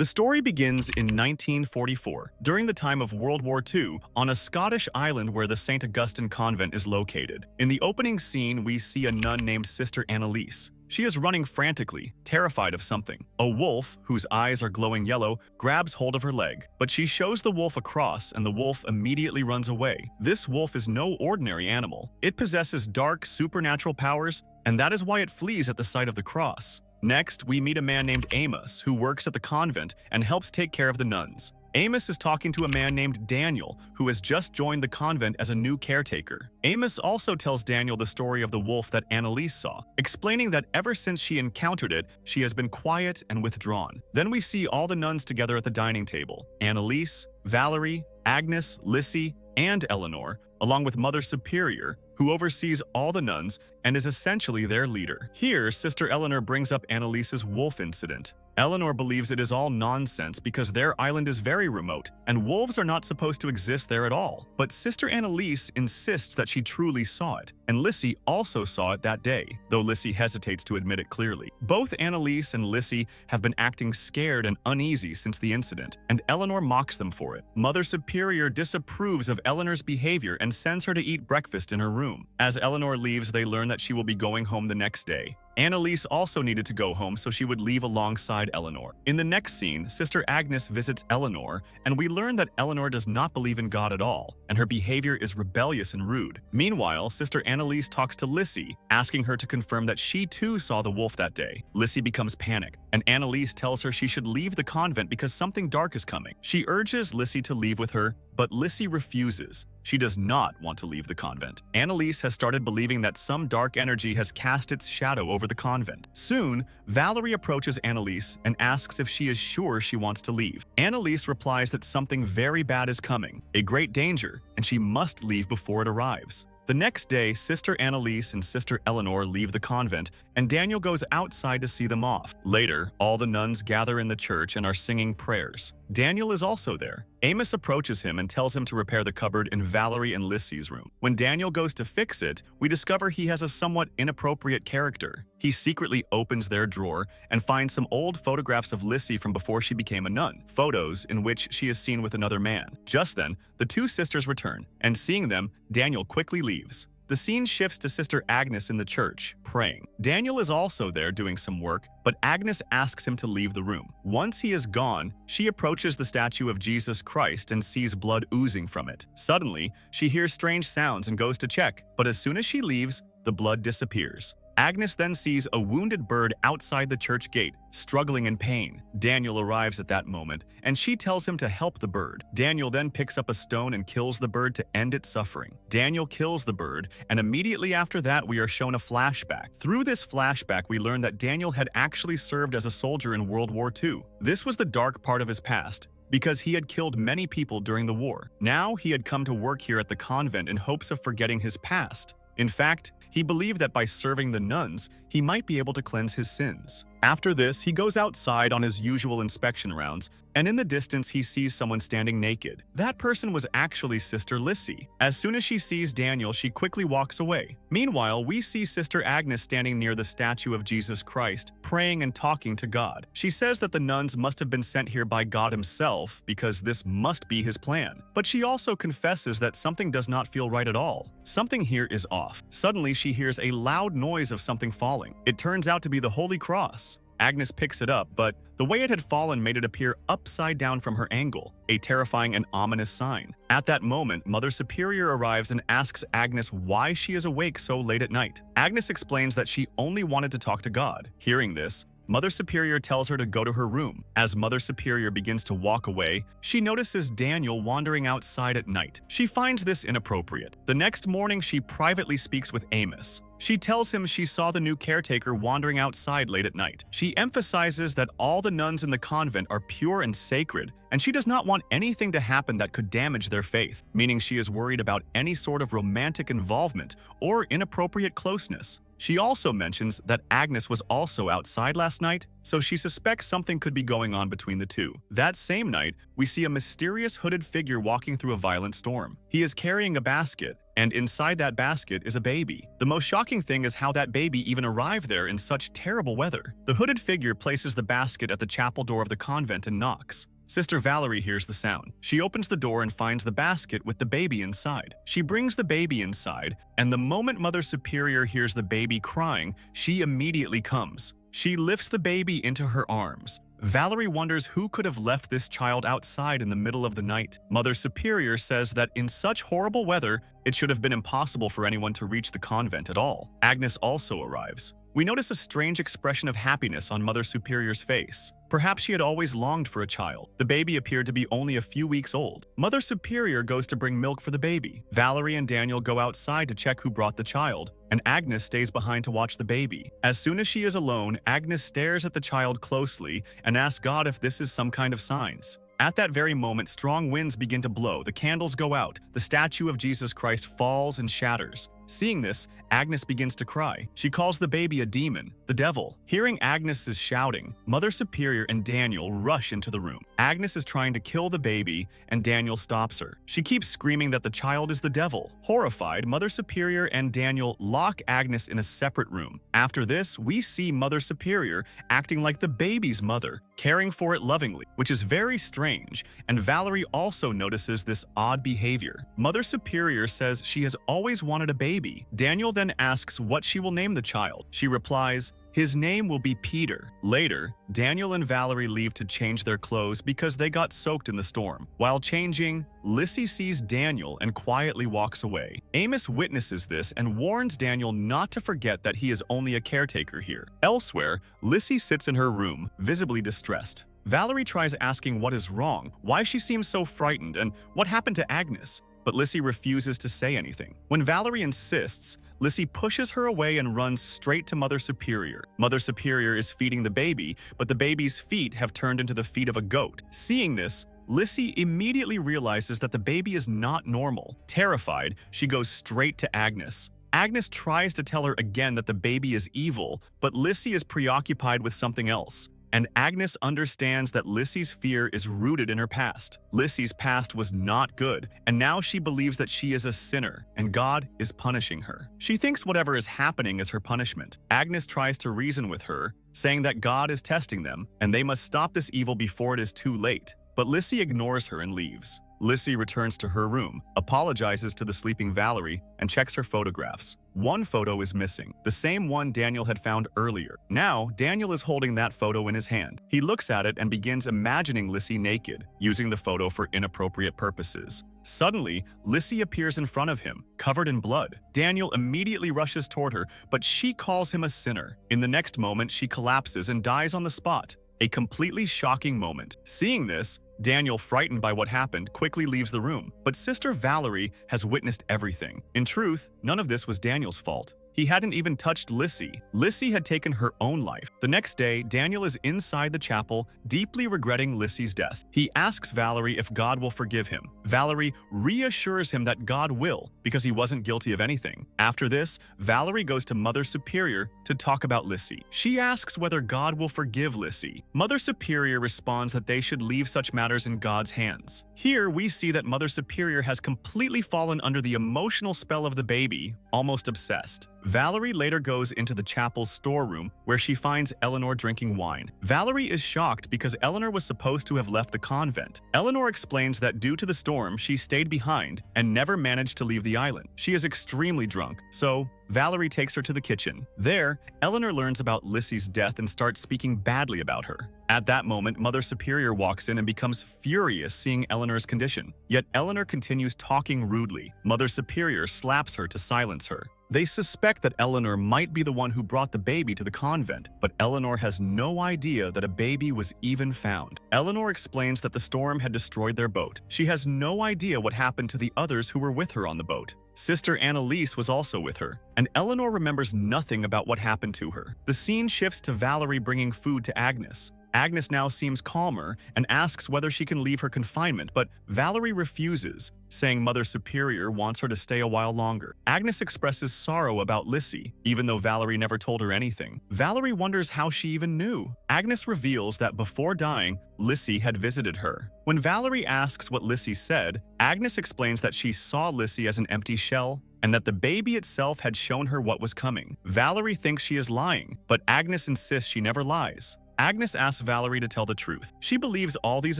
The story begins in 1944, during the time of World War II, on a Scottish island where the St. Augustine Convent is located. In the opening scene, we see a nun named Sister Anneliese. She is running frantically, terrified of something. A wolf, whose eyes are glowing yellow, grabs hold of her leg, but she shows the wolf a cross and the wolf immediately runs away. This wolf is no ordinary animal. It possesses dark, supernatural powers, and that is why it flees at the sight of the cross. Next, we meet a man named Amos, who works at the convent and helps take care of the nuns. Amos is talking to a man named Daniel, who has just joined the convent as a new caretaker. Amos also tells Daniel the story of the wolf that Anneliese saw, explaining that ever since she encountered it, she has been quiet and withdrawn. Then we see all the nuns together at the dining table: Anneliese, Valerie, Agnes, Lissy, and Eleanor, along with Mother Superior, who oversees all the nuns and is essentially their leader. Here, Sister Eleanor brings up Anneliese's wolf incident. Eleanor believes it is all nonsense because their island is very remote and wolves are not supposed to exist there at all. But Sister Anneliese insists that she truly saw it, and Lissy also saw it that day, though Lissy hesitates to admit it clearly. Both Anneliese and Lissy have been acting scared and uneasy since the incident, and Eleanor mocks them for it. Mother Superior disapproves of Eleanor's behavior and sends her to eat breakfast in her room. As Eleanor leaves, they learn that she will be going home the next day. Anneliese also needed to go home, so she would leave alongside Eleanor. In the next scene, Sister Agnes visits Eleanor, and we learn that Eleanor does not believe in God at all, and her behavior is rebellious and rude. Meanwhile, Sister Anneliese talks to Lissy, asking her to confirm that she too saw the wolf that day. Lissy becomes panicked, and Anneliese tells her she should leave the convent because something dark is coming. She urges Lissy to leave with her, but Lissy refuses. She does not want to leave the convent. Anneliese has started believing that some dark energy has cast its shadow over the convent. Soon, Valerie approaches Anneliese and asks if she is sure she wants to leave. Anneliese replies that something very bad is coming, a great danger, and she must leave before it arrives. The next day, Sister Anneliese and Sister Eleanor leave the convent, and Daniel goes outside to see them off. Later, all the nuns gather in the church and are singing prayers. Daniel is also there. Amos approaches him and tells him to repair the cupboard in Valerie and Lissy's room. When Daniel goes to fix it, we discover he has a somewhat inappropriate character. He secretly opens their drawer and finds some old photographs of Lissy from before she became a nun, photos in which she is seen with another man. Just then, the two sisters return, and seeing them, Daniel quickly leaves. The scene shifts to Sister Agnes in the church, praying. Daniel is also there doing some work, but Agnes asks him to leave the room. Once he is gone, she approaches the statue of Jesus Christ and sees blood oozing from it. Suddenly, she hears strange sounds and goes to check, but as soon as she leaves, the blood disappears. Agnes then sees a wounded bird outside the church gate, struggling in pain. Daniel arrives at that moment, and she tells him to help the bird. Daniel then picks up a stone and kills the bird to end its suffering. Daniel kills the bird, and immediately after that we are shown a flashback. Through this flashback, we learn that Daniel had actually served as a soldier in World War II. This was the dark part of his past, because he had killed many people during the war. Now he had come to work here at the convent in hopes of forgetting his past. In fact, he believed that by serving the nuns, he might be able to cleanse his sins. After this, he goes outside on his usual inspection rounds, and in the distance he sees someone standing naked. That person was actually Sister Lissy. As soon as she sees Daniel, she quickly walks away. Meanwhile, we see Sister Agnes standing near the statue of Jesus Christ, praying and talking to God. She says that the nuns must have been sent here by God himself because this must be his plan. But she also confesses that something does not feel right at all. Something here is off. Suddenly, she hears a loud noise of something falling. It turns out to be the Holy Cross. Agnes picks it up, but the way it had fallen made it appear upside down from her angle, a terrifying and ominous sign. At that moment, Mother Superior arrives and asks Agnes why she is awake so late at night. Agnes explains that she only wanted to talk to God. Hearing this, Mother Superior tells her to go to her room. As Mother Superior begins to walk away, she notices Daniel wandering outside at night. She finds this inappropriate. The next morning, she privately speaks with Amos. She tells him she saw the new caretaker wandering outside late at night. She emphasizes that all the nuns in the convent are pure and sacred, and she does not want anything to happen that could damage their faith, meaning she is worried about any sort of romantic involvement or inappropriate closeness. She also mentions that Agnes was also outside last night, so she suspects something could be going on between the two. That same night, we see a mysterious hooded figure walking through a violent storm. He is carrying a basket, and inside that basket is a baby. The most shocking thing is how that baby even arrived there in such terrible weather. The hooded figure places the basket at the chapel door of the convent and knocks. Sister Valerie hears the sound. She opens the door and finds the basket with the baby inside. She brings the baby inside, and the moment Mother Superior hears the baby crying, she immediately comes. She lifts the baby into her arms. Valerie wonders who could have left this child outside in the middle of the night. Mother Superior says that in such horrible weather, it should have been impossible for anyone to reach the convent at all. Agnes also arrives. We notice a strange expression of happiness on Mother Superior's face. Perhaps she had always longed for a child. The baby appeared to be only a few weeks old. Mother Superior goes to bring milk for the baby. Valerie and Daniel go outside to check who brought the child, and Agnes stays behind to watch the baby. As soon as she is alone, Agnes stares at the child closely and asks God if this is some kind of signs. At that very moment, strong winds begin to blow, the candles go out, the statue of Jesus Christ falls and shatters. Seeing this, Agnes begins to cry. She calls the baby a demon, the devil. Hearing Agnes's shouting, Mother Superior and Daniel rush into the room. Agnes is trying to kill the baby, and Daniel stops her. She keeps screaming that the child is the devil. Horrified, Mother Superior and Daniel lock Agnes in a separate room. After this, we see Mother Superior acting like the baby's mother, caring for it lovingly, which is very strange, and Valerie also notices this odd behavior. Mother Superior says she has always wanted a baby. Daniel then asks what she will name the child. She replies, "His name will be Peter." Later, Daniel and Valerie leave to change their clothes because they got soaked in the storm. While changing, Lissy sees Daniel and quietly walks away. Amos witnesses this and warns Daniel not to forget that he is only a caretaker here. Elsewhere, Lissy sits in her room, visibly distressed. Valerie tries asking what is wrong, why she seems so frightened, and what happened to Agnes. But Lissy refuses to say anything. When Valerie insists, Lissy pushes her away and runs straight to Mother Superior. Mother Superior is feeding the baby, but the baby's feet have turned into the feet of a goat. Seeing this, Lissy immediately realizes that the baby is not normal. Terrified, she goes straight to Agnes. Agnes tries to tell her again that the baby is evil, but Lissy is preoccupied with something else. And Agnes understands that Lissy's fear is rooted in her past. Lissy's past was not good, and now she believes that she is a sinner, and God is punishing her. She thinks whatever is happening is her punishment. Agnes tries to reason with her, saying that God is testing them, and they must stop this evil before it is too late. But Lissy ignores her and leaves. Lissy returns to her room, apologizes to the sleeping Valerie, and checks her photographs. One photo is missing, the same one Daniel had found earlier. Now, Daniel is holding that photo in his hand. He looks at it and begins imagining Lissy naked, using the photo for inappropriate purposes. Suddenly, Lissy appears in front of him, covered in blood. Daniel immediately rushes toward her, but she calls him a sinner. In the next moment, she collapses and dies on the spot. A completely shocking moment. Seeing this, Daniel, frightened by what happened, quickly leaves the room. But Sister Valerie has witnessed everything. In truth, none of this was Daniel's fault. He hadn't even touched Lissy. Lissy had taken her own life. The next day, Daniel is inside the chapel, deeply regretting Lissy's death. He asks Valerie if God will forgive him. Valerie reassures him that God will, because he wasn't guilty of anything. After this, Valerie goes to Mother Superior to talk about Lissy. She asks whether God will forgive Lissy. Mother Superior responds that they should leave such matters in God's hands. Here, we see that Mother Superior has completely fallen under the emotional spell of the baby, almost obsessed. Valerie later goes into the chapel's storeroom where she finds Eleanor drinking wine. Valerie is shocked because Eleanor was supposed to have left the convent. Eleanor explains that due to the storm, she stayed behind and never managed to leave the island. She is extremely drunk, so Valerie takes her to the kitchen. There, Eleanor learns about Lissy's death and starts speaking badly about her. At that moment, Mother Superior walks in and becomes furious seeing Eleanor's condition. Yet Eleanor continues talking rudely. Mother Superior slaps her to silence her. They suspect that Eleanor might be the one who brought the baby to the convent, but Eleanor has no idea that a baby was even found. Eleanor explains that the storm had destroyed their boat. She has no idea what happened to the others who were with her on the boat. Sister Annalise was also with her, and Eleanor remembers nothing about what happened to her. The scene shifts to Valerie bringing food to Agnes. Agnes now seems calmer and asks whether she can leave her confinement, but Valerie refuses, saying Mother Superior wants her to stay a while longer. Agnes expresses sorrow about Lissy, even though Valerie never told her anything. Valerie wonders how she even knew. Agnes reveals that before dying, Lissy had visited her. When Valerie asks what Lissy said, Agnes explains that she saw Lissy as an empty shell and that the baby itself had shown her what was coming. Valerie thinks she is lying, but Agnes insists she never lies. Agnes asks Valerie to tell the truth. She believes all these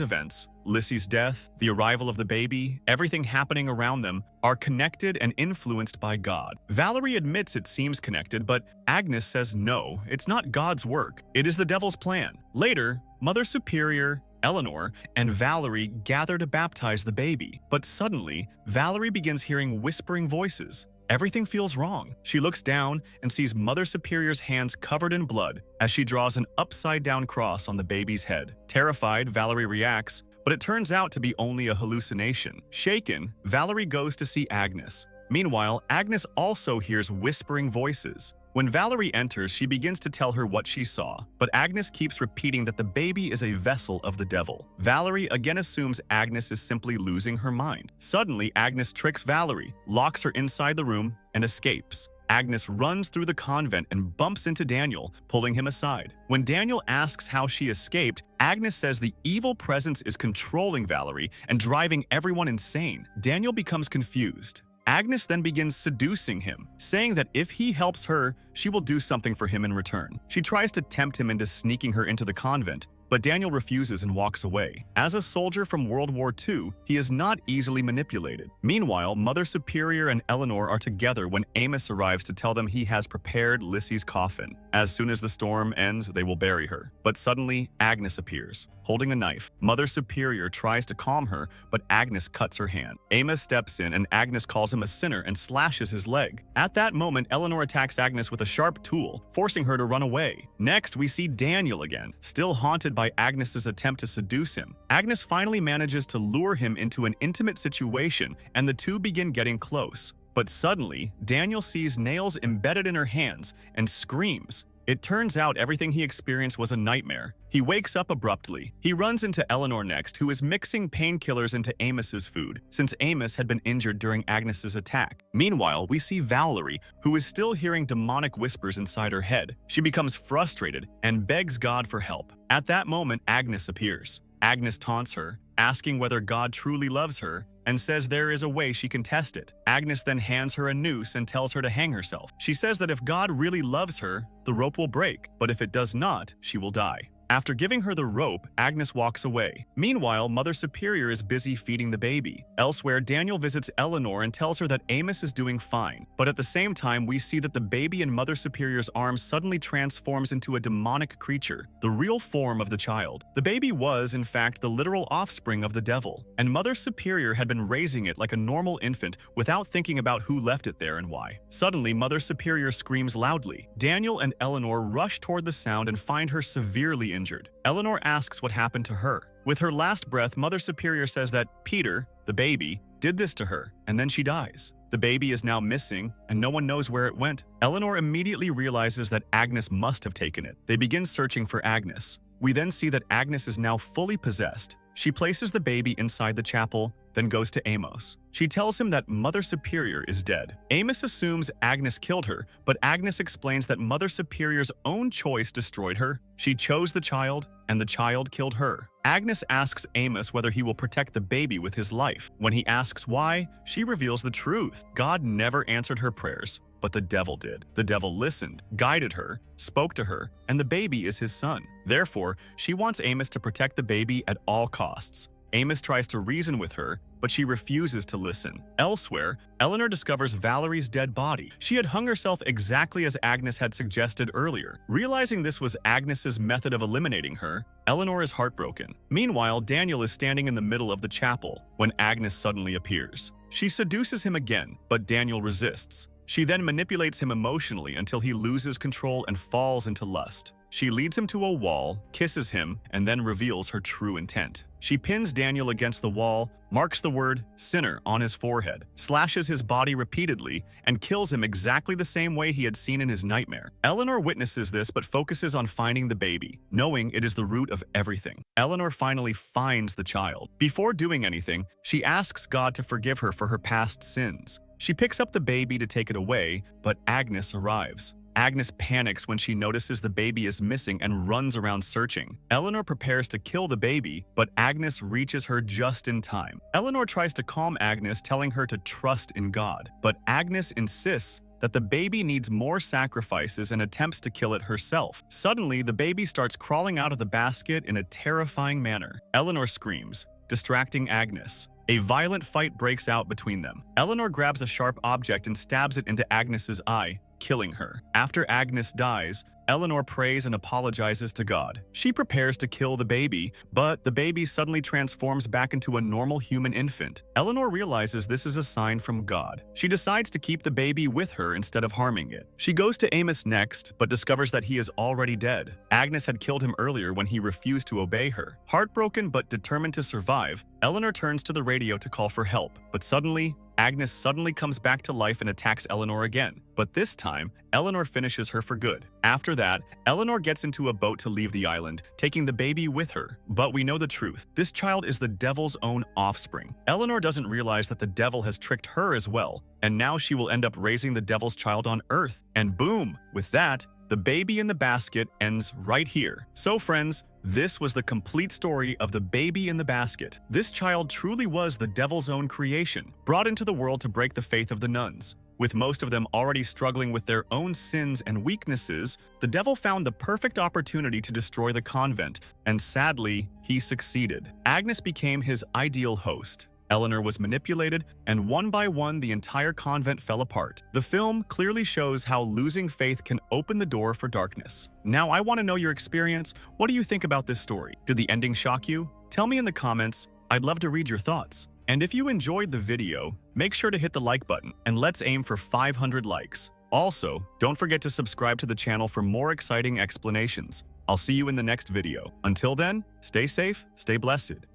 events, Lissy's death, the arrival of the baby, everything happening around them, are connected and influenced by God. Valerie admits it seems connected, but Agnes says no, it's not God's work. It is the devil's plan. Later, Mother Superior, Eleanor, and Valerie gather to baptize the baby. But suddenly, Valerie begins hearing whispering voices. Everything feels wrong. She looks down and sees Mother Superior's hands covered in blood as she draws an upside-down cross on the baby's head. Terrified, Valerie reacts, but it turns out to be only a hallucination. Shaken, Valerie goes to see Agnes. Meanwhile, Agnes also hears whispering voices. When Valerie enters, she begins to tell her what she saw, but Agnes keeps repeating that the baby is a vessel of the devil. Valerie again assumes Agnes is simply losing her mind. Suddenly, Agnes tricks Valerie, locks her inside the room, and escapes. Agnes runs through the convent and bumps into Daniel, pulling him aside. When Daniel asks how she escaped, Agnes says the evil presence is controlling Valerie and driving everyone insane. Daniel becomes confused. Agnes then begins seducing him, saying that if he helps her, she will do something for him in return. She tries to tempt him into sneaking her into the convent, but Daniel refuses and walks away. As a soldier from World War II, he is not easily manipulated. Meanwhile, Mother Superior and Eleanor are together when Amos arrives to tell them he has prepared Lissy's coffin. As soon as the storm ends, they will bury her. But suddenly, Agnes appears, holding a knife. Mother Superior tries to calm her, but Agnes cuts her hand. Amos steps in and Agnes calls him a sinner and slashes his leg. At that moment, Eleanor attacks Agnes with a sharp tool, forcing her to run away. Next, we see Daniel again, still haunted by Agnes's attempt to seduce him. Agnes finally manages to lure him into an intimate situation, and the two begin getting close. But suddenly, Daniel sees nails embedded in her hands and screams. It turns out everything he experienced was a nightmare. He wakes up abruptly. He runs into Eleanor next, who is mixing painkillers into Amos's food, since Amos had been injured during Agnes's attack. Meanwhile, we see Valerie, who is still hearing demonic whispers inside her head. She becomes frustrated and begs God for help. At that moment, Agnes appears. Agnes taunts her, asking whether God truly loves her, and says there is a way she can test it. Agnes then hands her a noose and tells her to hang herself. She says that if God really loves her, the rope will break, but if it does not, she will die. After giving her the rope, Agnes walks away. Meanwhile, Mother Superior is busy feeding the baby. Elsewhere, Daniel visits Eleanor and tells her that Amos is doing fine. But at the same time, we see that the baby in Mother Superior's arms suddenly transforms into a demonic creature, the real form of the child. The baby was, in fact, the literal offspring of the devil, and Mother Superior had been raising it like a normal infant without thinking about who left it there and why. Suddenly, Mother Superior screams loudly. Daniel and Eleanor rush toward the sound and find her severely injured. Eleanor asks what happened to her. With her last breath, Mother Superior says that Peter, the baby, did this to her, and then she dies. The baby is now missing, and no one knows where it went. Eleanor immediately realizes that Agnes must have taken it. They begin searching for Agnes. We then see that Agnes is now fully possessed. She places the baby inside the chapel, then goes to Amos. She tells him that Mother Superior is dead. Amos assumes Agnes killed her, but Agnes explains that Mother Superior's own choice destroyed her. She chose the child, and the child killed her. Agnes asks Amos whether he will protect the baby with his life. When he asks why, she reveals the truth. God never answered her prayers, but the devil did. The devil listened, guided her, spoke to her, and the baby is his son. Therefore, she wants Amos to protect the baby at all costs. Amos tries to reason with her, but she refuses to listen. Elsewhere, Eleanor discovers Valerie's dead body. She had hung herself exactly as Agnes had suggested earlier. Realizing this was Agnes's method of eliminating her, Eleanor is heartbroken. Meanwhile, Daniel is standing in the middle of the chapel when Agnes suddenly appears. She seduces him again, but Daniel resists. She then manipulates him emotionally until he loses control and falls into lust. She leads him to a wall, kisses him, and then reveals her true intent. She pins Daniel against the wall, marks the word sinner on his forehead, slashes his body repeatedly, and kills him exactly the same way he had seen in his nightmare. Eleanor witnesses this but focuses on finding the baby, knowing it is the root of everything. Eleanor finally finds the child. Before doing anything, she asks God to forgive her for her past sins. She picks up the baby to take it away, but Agnes arrives. Agnes panics when she notices the baby is missing and runs around searching. Eleanor prepares to kill the baby, but Agnes reaches her just in time. Eleanor tries to calm Agnes, telling her to trust in God, but Agnes insists that the baby needs more sacrifices and attempts to kill it herself. Suddenly, the baby starts crawling out of the basket in a terrifying manner. Eleanor screams, distracting Agnes. A violent fight breaks out between them. Eleanor grabs a sharp object and stabs it into Agnes's eye, killing her. After Agnes dies, Eleanor prays and apologizes to God. She prepares to kill the baby, but the baby suddenly transforms back into a normal human infant. Eleanor realizes this is a sign from God. She decides to keep the baby with her instead of harming it. She goes to Amos next, but discovers that he is already dead. Agnes had killed him earlier when he refused to obey her. Heartbroken but determined to survive, Eleanor turns to the radio to call for help, but suddenly, Agnes suddenly comes back to life and attacks Eleanor again. But this time, Eleanor finishes her for good. After that, Eleanor gets into a boat to leave the island, taking the baby with her. But we know the truth. This child is the devil's own offspring. Eleanor doesn't realize that the devil has tricked her as well, and now she will end up raising the devil's child on Earth. And boom! With that, the baby in the basket ends right here. So friends, this was the complete story of the baby in the basket. This child truly was the devil's own creation, brought into the world to break the faith of the nuns. With most of them already struggling with their own sins and weaknesses, the devil found the perfect opportunity to destroy the convent, and sadly, he succeeded. Agnes became his ideal host. Eleanor was manipulated, and one by one the entire convent fell apart. The film clearly shows how losing faith can open the door for darkness. Now I want to know your experience. What do you think about this story? Did the ending shock you? Tell me in the comments. I'd love to read your thoughts. And if you enjoyed the video, make sure to hit the like button, and let's aim for 500 likes. Also, don't forget to subscribe to the channel for more exciting explanations. I'll see you in the next video. Until then, stay safe, stay blessed.